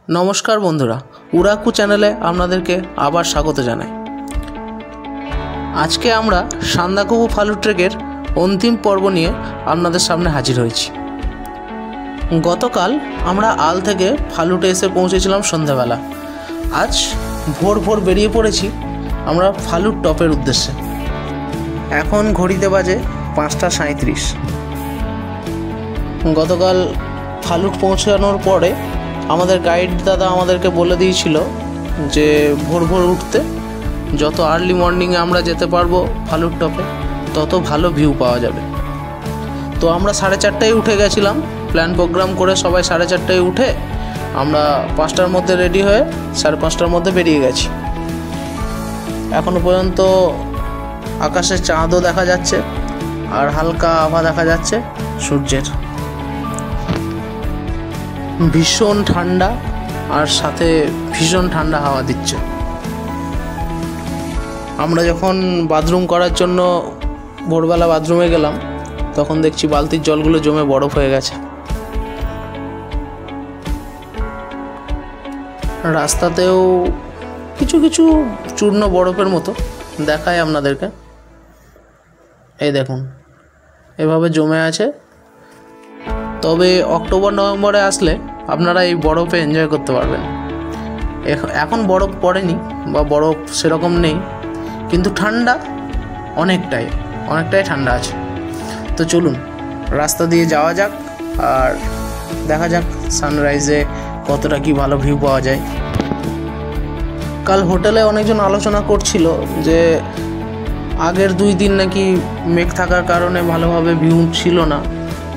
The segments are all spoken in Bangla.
नमस्कार बंधुरा उराकू चैनेले आपनादेरके आबार स्वागत जानाई। आज के आमरा सान्दाकफु फालुट ट्रेकेर अंतिम पर्व निये आपनादेर सामने हाजिर हयेछि। गतकाल आमरा आल थेके फालुटे एसे पौंछेछिलाम सन्ध्याबेला। आज भोर भोर बेरिये पड़ेछि आमरा फालुट टपेर उद्देश्ये। एखन घड़िते बाजे 5टा 37। गतकाल फालुट पौंछानोर परे आमादेर गाइड दादा आमादेरके बोले दियेछिलो जे भोर भोर उठते যত আর্লি মর্নিংয়ে আমরা যেতে পারবো ফালুট টপে তত ভালো ভিউ পাওয়া যাবে। তো আমরা 4:30টায় উঠে গেছিলাম, প্ল্যান প্রোগ্রাম করে সবাই 4:30টায় উঠে আমরা 5টার মধ্যে রেডি হয়ে 5:30টার মধ্যে বেরিয়ে গেছি। এখনো পর্যন্ত আকাশে চাঁদও দেখা যাচ্ছে আর হালকা আভা দেখা যাচ্ছে সূর্যের। ভীষণ ঠান্ডা আর সাথে ভীষণ ঠান্ডা হাওয়া দিচ্ছে। আমরা যখন বাথরুম করার জন্য ভোরবেলা বাথরুমে গেলাম তখন দেখছি বালতির জলগুলো জমে বরফ হয়ে গেছে। রাস্তাতেও কিছু কিছু চূর্ণ বরফের মতো দেখায় আপনাদেরকে। এই দেখুন এভাবে জমে আছে। তবে অক্টোবর নভেম্বরে আসলে আপনারা এই বরফে এনজয় করতে পারবেন। এখন বরফ পড়েনি বা বরফ সেরকম নেই, কিন্তু ঠান্ডা অনেকটাই ঠান্ডা আছে। তো চলুন রাস্তা দিয়ে যাওয়া যাক আর দেখা যাক সানরাইজে কতটা কি ভালো ভিউ পাওয়া যায়। কাল হোটেলে অনেকজন আলোচনা করছিল যে আগের 2 দিন নাকি মেঘ থাকার কারণে ভালোভাবে ভিউ ছিল না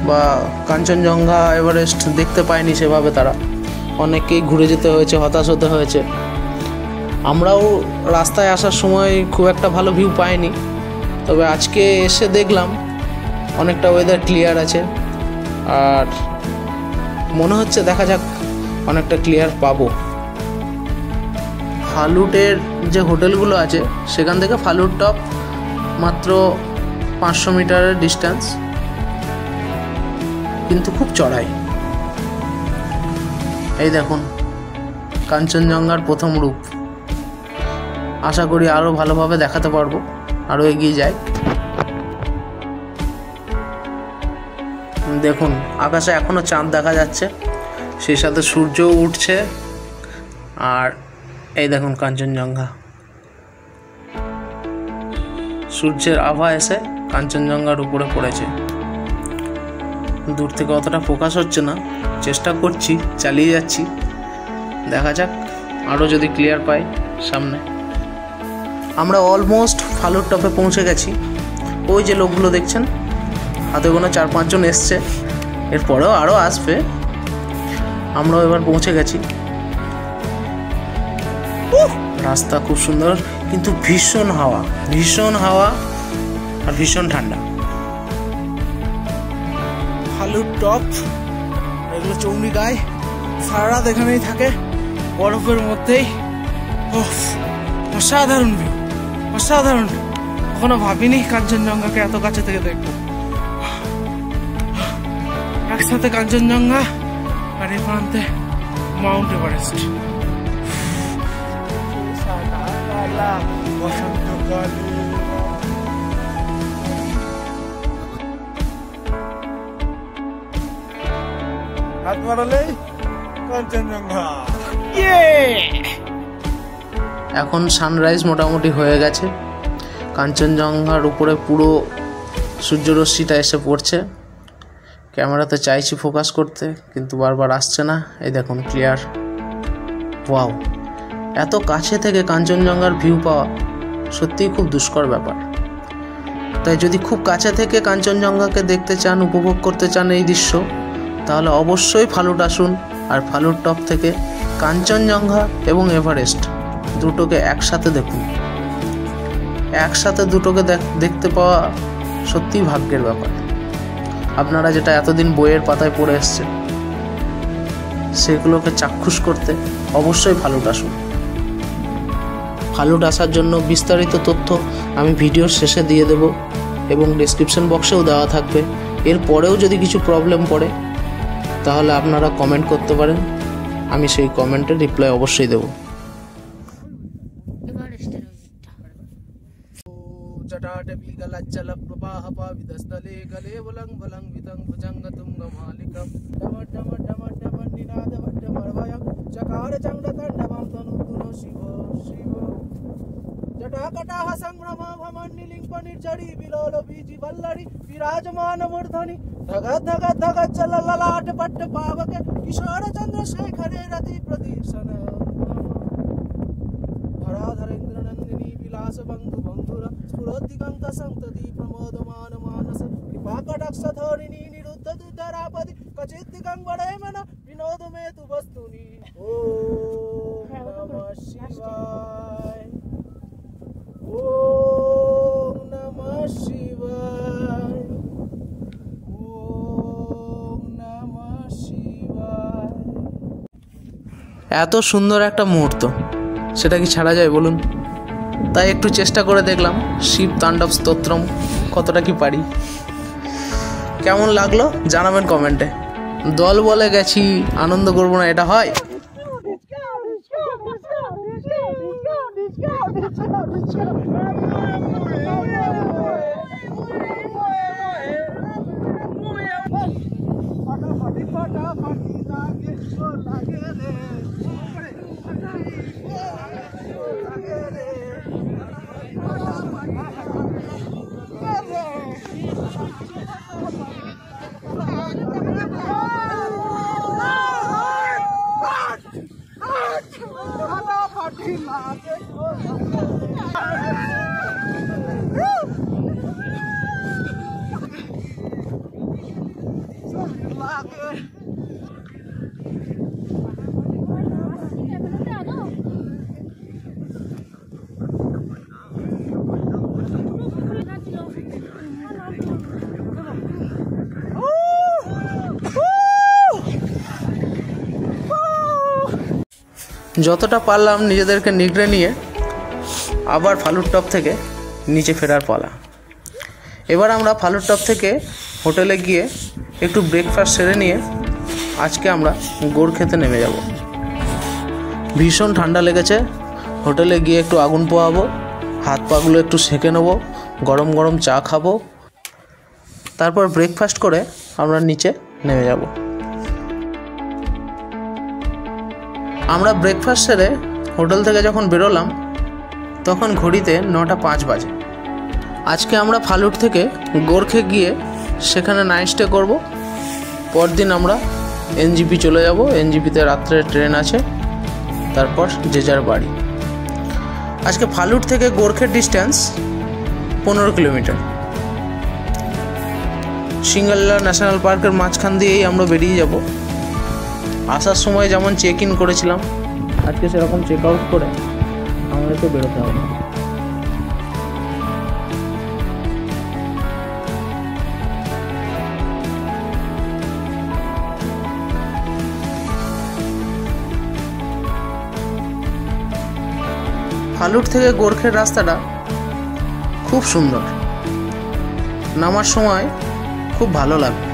বা কাঞ্চনজঙ্ঘা এভারেস্ট দেখতে পায়নি সেভাবে। তারা অনেকেই ঘুরে যেতে হয়েছে, হতাশ হতে হয়েছে। আমরাও রাস্তায় আসার সময় খুব একটা ভালো ভিউ পাইনি, তবে আজকে এসে দেখলাম অনেকটা ওয়েদার ক্লিয়ার আছে আর মনে হচ্ছে দেখা যাক অনেকটা ক্লিয়ার পাবো। ফালুটের যে হোটেলগুলো আছে সেখান থেকে ফালুট টপ মাত্র 500 মিটারের ডিস্টেন্স, কিন্তু খুব চড়াই। এই দেখুন কাঞ্চনজঙ্ঘার প্রথম রূপ। আশা করি আরও ভালোভাবে দেখাতে পারবো, আরও এগিয়ে যাই। দেখুন আকাশে এখনও চাঁদ দেখা যাচ্ছে, সেই সাথে সূর্যও উঠছে। আর এই দেখুন কাঞ্চনজঙ্ঘা, সূর্যের আভা এসে কাঞ্চনজঙ্ঘার উপরে পড়েছে। দূর থেকে অতটা ফোকাস হচ্ছে না, চেষ্টা করছি, চালিয়ে যাচ্ছি, দেখা যাক আরও যদি ক্লিয়ার পাই সামনে। আমরা অলমোস্ট ফালুট টপে পৌঁছে গেছি। ওই যে লোকগুলো দেখছেন হাতে গোনা 4-5 জন এসছে, এরপরেও আরও আসবে। আমরাও এবার পৌঁছে গেছি। রাস্তা খুব সুন্দর, কিন্তু ভীষণ হাওয়া আর ভীষণ ঠান্ডা। ফালুট টপ এগুলো চৌনি গায়ে, সারা রাত এখানেই থাকে বরফের মধ্যেই। অসাধারণ ভিউ, অসাধারণ। কখনো ভাবিনি কাঞ্চনজঙ্ঘাকে এত কাছে থেকে দেখবো। একসাথে কাঞ্চনজঙ্ঘা আর এই প্রান্তে মাউন্ট এভারেস্ট। হাত মারালেই কাঞ্চনজঙ্ঘা। এখন সানরাইজ মোটামুটি হয়ে গেছে। কাঞ্চনজঙ্ঘার উপরে পুরো সূর্যরশ্মিটা এসে পড়ছে। ক্যামেরাতে চাইছি ফোকাস করতে, কিন্তু বারবার আসছে না। এই দেখুন ক্লিয়ার। ওয়াও, এত কাছে থেকে কাঞ্চনজঙ্ঘার ভিউ পাওয়া সত্যিই খুব দুষ্কর ব্যাপার। তাই যদি খুব কাছে থেকে কাঞ্চনজঙ্ঘাকে দেখতে চান, উপভোগ করতে চান এই দৃশ্য, তাহলে অবশ্যই ফালুট আসুন আর ফালুট টপ থেকে কাঞ্চনজঙ্ঘা এবং এভারেস্ট দুটোকে একসাথে দেখুন। একসাথে দুটোকে দেখতে পাওয়া সত্যিই ভাগ্যের ব্যাপার। আপনারা যেটা এতদিন বইয়ের পাতায় পড়ে এসছেন সেগুলোকে চাক্ষুষ করতে অবশ্যই ফালুট আসুন। ফালুট আসার জন্য বিস্তারিত তথ্য আমি ভিডিওর শেষে দিয়ে দেব এবং ডেসক্রিপশন বক্সেও দেওয়া থাকবে। এরপরেও যদি কিছু প্রবলেম পড়ে তাহলে আপনারা কমেন্ট করতে পারেন, আমি সেই কমেন্টের রিপ্লাই অবশ্যই দেবো। जटाकटाः संभ्रम भमन्निलिङ्ग निर्जरी विलोल बीजी वल्लरी विराजमान मूर्धनि धग धग धग चल ललाट पट्ट पावके किशोर चंद्रशेखरे रति प्रदीक्षण धराधरेन्द्र नंदिनी विलास बंधु बंधुर स्फुरोद्दिगंत संतति प्रमोदमान मानस कृपाकटाक्ष धोरिणी निरुद्ध दुधरापदि कचित् दिगंबरे मन विनोद में तु वस्तुनि ओम नमः शिवाय ओम नमः शिवाय ओम नमः शिवाय। এত সুন্দর একটা মুহূর্ত, সেটা কি ছাড়া যায় বলুন? তাই একটু চেষ্টা করে দেখলাম শিব তাণ্ডব স্তোত্রম কতটা কি পারি। কেমন লাগলো জানাবেন কমেন্টে। দল বলে গেছি আনন্দ করবো না, এটা হয়? যতটা পারলাম নিজেদেরকে নিগড়ে নিয়ে আবার ফালুর টপ থেকে নিচে ফেরার পালা। এবার আমরা ফালুর টপ থেকে হোটেলে গিয়ে একটু ব্রেকফাস্ট সেরে নিয়ে আজকে আমরা গোড় খেতে নেমে যাব। ভীষণ ঠান্ডা লেগেছে, হোটেলে গিয়ে একটু আগুন পোহাবো, হাত পাগুলো একটু সেঁকে নেবো, গরম গরম চা খাবো, তারপর ব্রেকফাস্ট করে আমরা নিচে নেমে যাব। আমরা ব্রেকফাস্ট সেরে হোটেল থেকে যখন বেরোলাম তখন ঘড়িতে 9:05 বাজে। আজকে আমরা ফালুট থেকে গোর্খে গিয়ে সেখানে নাইট স্টে করবো। পরদিন আমরা এনজিপি চলে যাব। এনজিপিতে রাত্রে ট্রেন আছে, তারপর যে যার বাড়ি। আজকে ফালুট থেকে গোর্খের ডিস্টেন্স 15 কিলোমিটার। সিঙ্গাল্লা ন্যাশনাল পার্কের মাঝখান দিয়েই আমরা বেরিয়ে যাব। আসার সময় যেমন চেক ইন করেছিলাম, আজকে সেরকম চেক আউট করে আমাদেরকে বেরোতে হবে। ফালুট থেকে গোর্খের রাস্তাটা খুব সুন্দর, নামার সময় খুব ভালো লাগবে।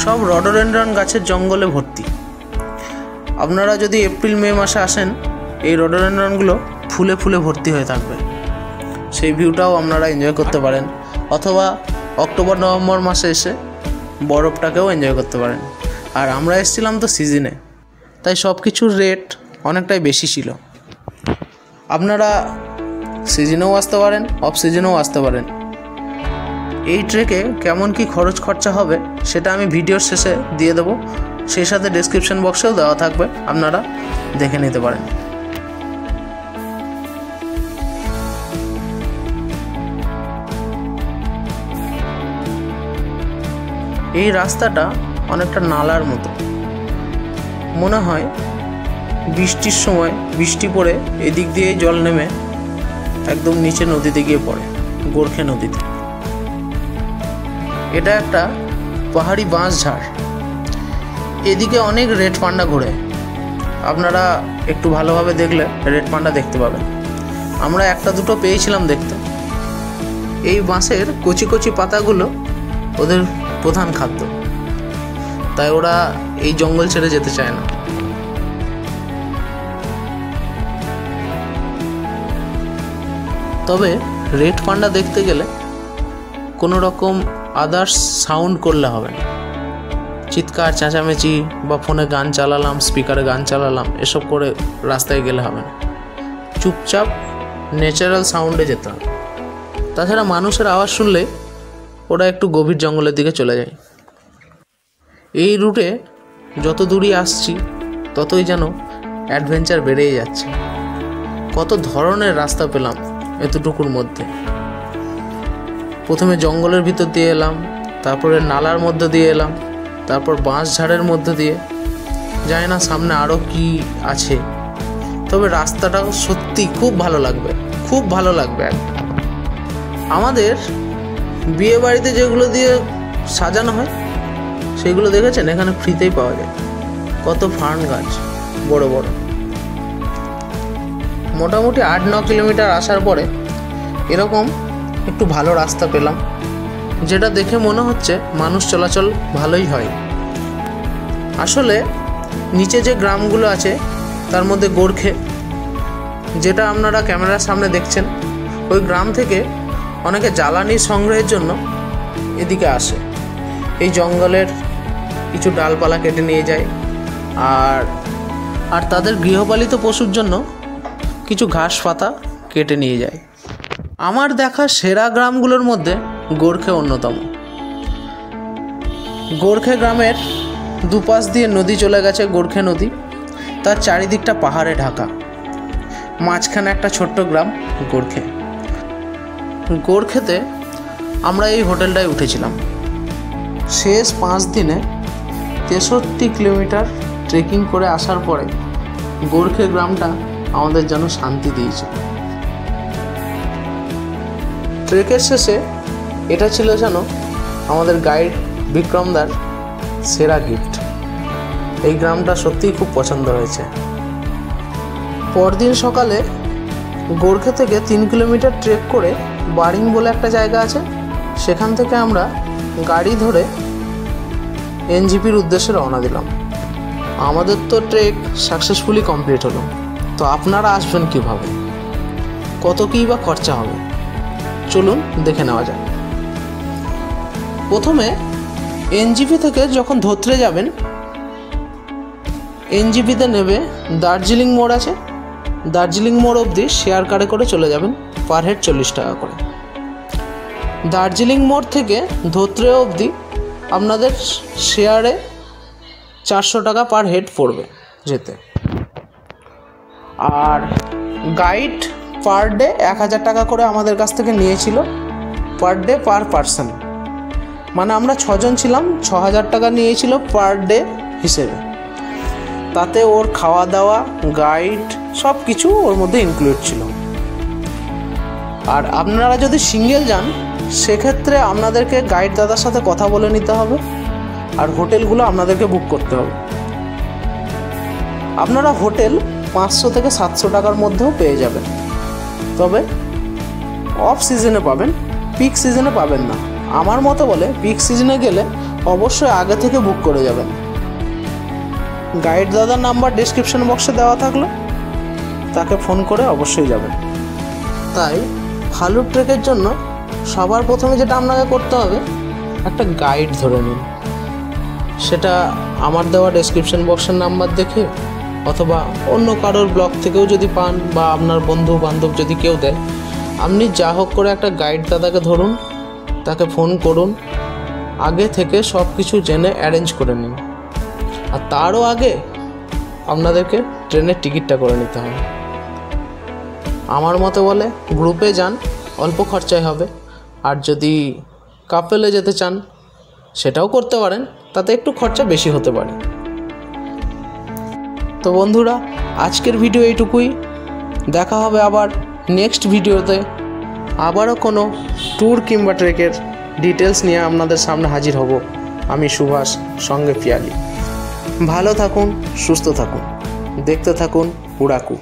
সব রডোডেনড্রন গাছের জঙ্গলে ভর্তি। আপনারা যদি এপ্রিল মে মাসে আসেন, এই রডোডেনড্রনগুলো ফুলে ফুলে ভর্তি হয়ে থাকবে। সেই ভিউটাও আপনারা এনজয় করতে পারেন, অথবা অক্টোবর নভেম্বর মাসে এসে বরফটাকেও এনজয় করতে পারেন। আর আমরা এসেছিলাম তো সিজনে, তাই সব কিছুর রেট অনেকটাই বেশি ছিল। আপনারা সিজনেও আসতে পারেন, অফ সিজনেও আসতে পারেন। এই ট্রেকে কেমন কি খরচ খরচা হবে সেটা আমি ভিডিওর শেষে দিয়ে দেবো, সেই সাথে ডেসক্রিপশন বক্সেও দেওয়া থাকবে, আপনারা দেখে নিতে পারেন। এই রাস্তাটা অনেকটা নালার মতো, মনে হয় বৃষ্টির সময় বৃষ্টি পড়ে এদিক দিয়ে জল নেমে একদম নিচে নদীতে গিয়ে পড়ে, গোর্খে নদীতে। এটা একটা পাহাড়ি বাঁশ ঝাড়। এদিকে অনেক রেড পান্ডা ঘোরে, আপনারা একটু ভালোভাবে দেখলে রেড পান্ডা দেখতে পাবেন। আমরা একটা দুটো পেয়েছিলাম দেখতে। এই বাঁশের কচি কচি পাতাগুলো ওদের প্রধান খাদ্য। তাই ওরা এই জঙ্গল ছেড়ে যেতে চায় না। তবে রেড পান্ডা দেখতে গেলে কোনো রকম আদার্স সাউন্ড করলে হবে না। চিৎকার চেঁচামেচি বা ফোনে গান চালালাম, স্পিকারে গান চালালাম, এসব করে রাস্তায় গেলে হবে না। চুপচাপ ন্যাচারাল সাউন্ডে যেতে হবে। তাছাড়া মানুষের আওয়াজ শুনলে ওরা একটু গভীর জঙ্গলের দিকে চলে যায়। এই রুটে যত দূরই আসছি ততই যেন অ্যাডভেঞ্চার বেড়েই যাচ্ছে। কত ধরনের রাস্তা পেলাম এতটুকুর মধ্যে। প্রথমে জঙ্গলের ভিতর দিয়ে এলাম, তারপরে নালার মধ্যে দিয়ে এলাম, তারপর বাঁশ ঝাড়ের মধ্যে দিয়ে। জানি না সামনে আরও কি আছে, তবে রাস্তাটাও সত্যি খুব ভালো লাগবে, খুব ভালো লাগবে। আমাদের বিয়ে বাড়িতে যেগুলো দিয়ে সাজানো হয় সেগুলো দেখেছেন, এখানে ফ্রিতেই পাওয়া যায়। কত ফার্ন গাছ বড় বড়। মোটামুটি 8-9 কিলোমিটার আসার পরে এরকম একটু ভালো রাস্তা পেলাম, যেটা দেখে মনে হচ্ছে মানুষ চলাচল ভালোই হয়। আসলে নিচে যে গ্রামগুলো আছে তার মধ্যে গোর্খে, যেটা আপনারা ক্যামেরার সামনে দেখছেন, ওই গ্রাম থেকে অনেকে জ্বালানি সংগ্রহের জন্য এদিকে আসে। এই জঙ্গলের কিছু ডালপালা কেটে নিয়ে যায় আর তাদের গৃহপালিত পশুর জন্য কিছু ঘাস পাতা কেটে নিয়ে যায়। আমার দেখা সেরা গ্রামগুলোর মধ্যে গোর্খে অন্যতম। গোর্খে গ্রামের দুপাশ দিয়ে নদী চলে গেছে, গোর্খে নদী। তার চারিদিকটা পাহাড়ে ঢাকা, মাঝখানে একটা ছোট্ট গ্রাম গোর্খে। গোর্খেতে আমরা এই হোটেলটায় উঠেছিলাম। শেষ 5 দিনে 63 কিলোমিটার ট্রেকিং করে আসার পরে গোর্খে গ্রামটা আমাদের যেন শান্তি দিয়েছে। ট্রেকের শেষে এটা ছিল যেন আমাদের গাইড বিক্রমদার সেরা গিফট। এই গ্রামটা সত্যিই খুব পছন্দ হয়েছে। পরদিন সকালে গোর্খে থেকে 3 কিলোমিটার ট্রেক করে বারিং বলে একটা জায়গা আছে, সেখান থেকে আমরা গাড়ি ধরে এনজিপির উদ্দেশ্যে রওনা দিলাম। আমাদের তো ট্রেক সাকসেসফুলি কমপ্লিট হলো। তো আপনারা আসবেন কীভাবে, কত কী বা খরচা হবে, চলুন দেখে নেওয়া যাক। প্রথমে এনজিপি থেকে যখন ধোত্রে যাবেন, এনজিপিতে নেবে দার্জিলিং মোড় আছে, দার্জিলিং মোড় অবধি শেয়ার কারে করে চলে যাবেন, পার হেড 40 টাকা করে। দার্জিলিং মোড় থেকে ধোত্রে অবধি আপনাদের শেয়ারে 400 টাকা পার হেড পড়বে যেতে। আর গাইড পার ডে 1000 টাকা করে আমাদের কাছ থেকে নিয়েছিল, পার ডে পার পারসন। মানে আমরা 6 জন ছিলাম, 6000 টাকা নিয়েছিল পার ডে হিসেবে। তাতে ওর খাওয়া দাওয়া, গাইড সব কিছু ওর মধ্যে ইনক্লুড ছিল। আর আপনারা যদি সিঙ্গেল যান সেক্ষেত্রে আপনাদেরকে গাইড দাদার সাথে কথা বলে নিতে হবে, আর হোটেলগুলো আপনাদেরকে বুক করতে হবে। আপনারা হোটেল 500 থেকে 700 টাকার মধ্যেও পেয়ে যাবেন, তবে অফ সিজনে পাবেন, পিক সিজনে পাবেন না। আমার মতো বলে পিক সিজনে গেলে অবশ্যই আগে থেকে বুক করে যাবেন। গাইড দাদার নাম্বার ডেসক্রিপশন বক্সে দেওয়া থাকলো, তাকে ফোন করে অবশ্যই যাবেন। তাই ফালুট ট্রেকের জন্য সবার প্রথমে যেটা আপনাকে করতে হবে, একটা গাইড ধরে নিন। সেটা আমার দেওয়া ডেসক্রিপশন বক্সের নাম্বার দেখে অথবা অন্য কারোর ব্লগ থেকেও যদি পান, বা আপনার বন্ধু বান্ধব যদি কেউ দেয়, আপনি যা হোক করে একটা গাইড দাদাকে ধরুন, তাকে ফোন করুন, আগে থেকে সব কিছু জেনে অ্যারেঞ্জ করে নিন। আর তারও আগে আপনাদেরকে ট্রেনের টিকিটটা করে নিতে হবে। আমার মতে বলে গ্রুপে যান, অল্প খরচায় হবে। আর যদি কাপেলে যেতে চান সেটাও করতে পারেন, তাতে একটু খরচা বেশি হতে পারে। তো বন্ধুরা, আজকের ভিডিও এইটুকুই। দেখা হবে আবার নেক্সট ভিডিওতে। আবারও কোনো ট্যুর কিংবা ট্রেকের ডিটেলস নিয়ে আপনাদের সামনে হাজির হব। আমি সুভাষ, সঙ্গে পিয়ালি। ভালো থাকুন, সুস্থ থাকুন, দেখতে থাকুন উড়াকু।